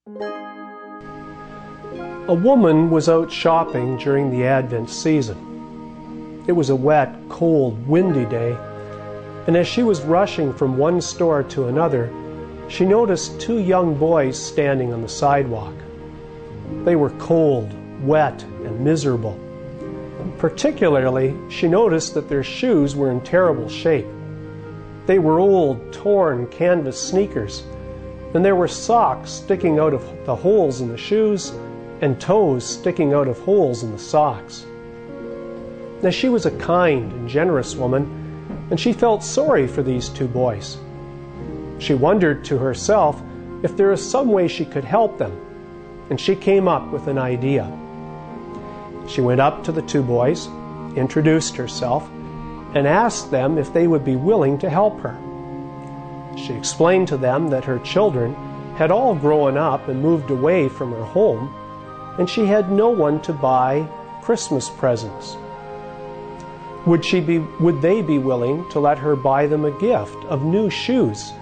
A woman was out shopping during the Advent season. It was a wet, cold, windy day, and as she was rushing from one store to another, she noticed two young boys standing on the sidewalk. They were cold, wet, and miserable. Particularly, she noticed that their shoes were in terrible shape. They were old, torn canvas sneakers, and there were socks sticking out of the holes in the shoes and toes sticking out of holes in the socks. Now, she was a kind and generous woman, and she felt sorry for these two boys. She wondered to herself if there was some way she could help them, and she came up with an idea. She went up to the two boys, introduced herself, and asked them if they would be willing to help her. She explained to them that her children had all grown up and moved away from her home, and she had no one to buy Christmas presents. Would they be willing to let her buy them a gift of new shoes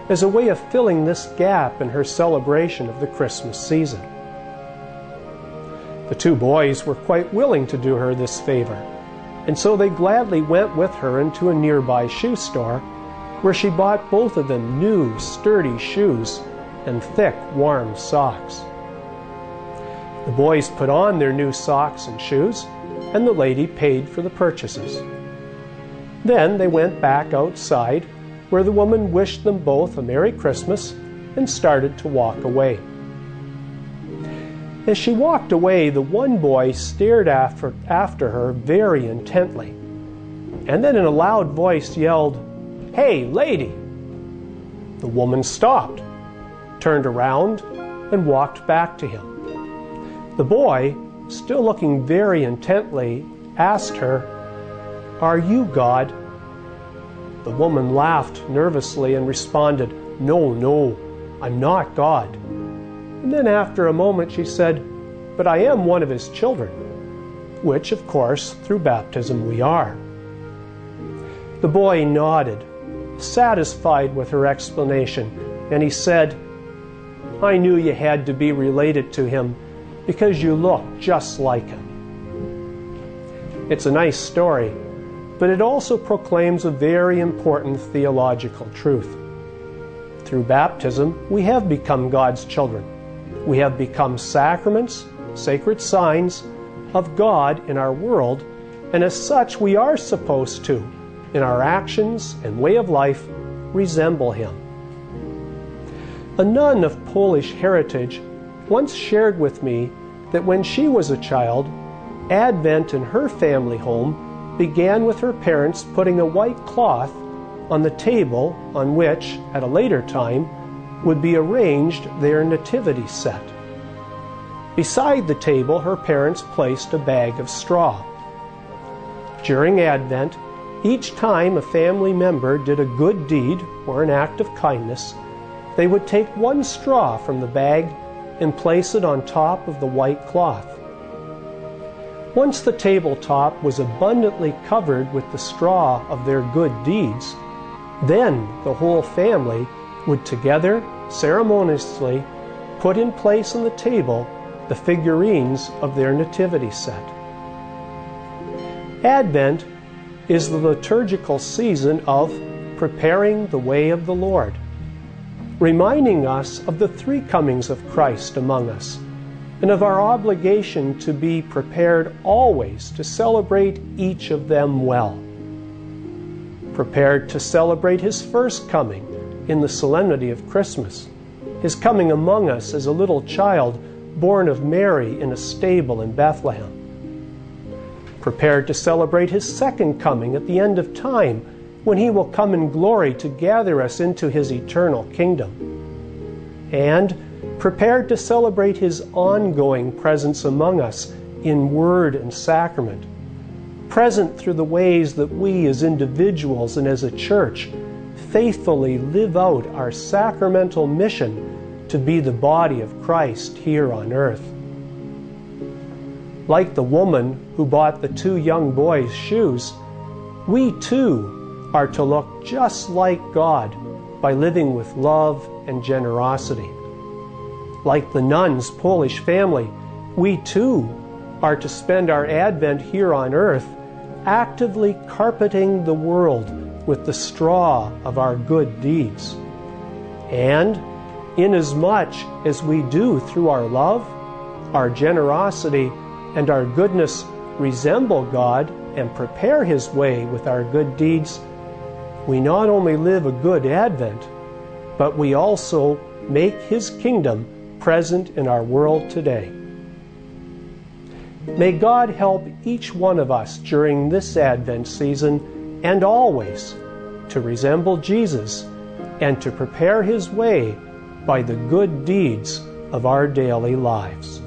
as a way of filling this gap in her celebration of the Christmas season? The two boys were quite willing to do her this favor, and so they gladly went with her into a nearby shoe store, where she bought both of them new, sturdy shoes and thick, warm socks. The boys put on their new socks and shoes, and the lady paid for the purchases. Then they went back outside, where the woman wished them both a Merry Christmas and started to walk away. As she walked away, the one boy stared after her very intently, and then in a loud voice yelled, "Hey, lady!" The woman stopped, turned around, and walked back to him. The boy, still looking very intently, asked her, "Are you God?" The woman laughed nervously and responded, No, I'm not God." And then after a moment she said, "But I am one of his children," which, of course, through baptism we are. The boy nodded, satisfied with her explanation, and he said, "I knew you had to be related to him because you look just like him." It's a nice story, but it also proclaims a very important theological truth. Through baptism, we have become God's children. We have become sacraments, sacred signs of God in our world, and as such we are supposed to, in our actions and way of life, resemble Him. A nun of Polish heritage once shared with me that when she was a child, Advent in her family home began with her parents putting a white cloth on the table on which, at a later time, would be arranged their nativity set. Beside the table, her parents placed a bag of straw. During Advent, each time a family member did a good deed or an act of kindness, they would take one straw from the bag and place it on top of the white cloth. Once the tabletop was abundantly covered with the straw of their good deeds, then the whole family would together, ceremoniously, put in place on the table the figurines of their nativity set. Advent is the liturgical season of preparing the way of the Lord, reminding us of the three comings of Christ among us, and of our obligation to be prepared always to celebrate each of them well. Prepared to celebrate His first coming in the solemnity of Christmas, His coming among us as a little child born of Mary in a stable in Bethlehem. Prepared to celebrate His second coming at the end of time, when He will come in glory to gather us into His eternal kingdom. And prepared to celebrate His ongoing presence among us in word and sacrament, present through the ways that we as individuals and as a church faithfully live out our sacramental mission to be the body of Christ here on earth. Like the woman who bought the two young boys' shoes, we too are to look just like God by living with love and generosity. Like the nuns' Polish family, we too are to spend our Advent here on earth actively carpeting the world with the straw of our good deeds. And inasmuch as we do through our love, our generosity, and our goodness resemble God and prepare His way with our good deeds, we not only live a good Advent, but we also make His kingdom present in our world today. May God help each one of us during this Advent season and always to resemble Jesus and to prepare His way by the good deeds of our daily lives.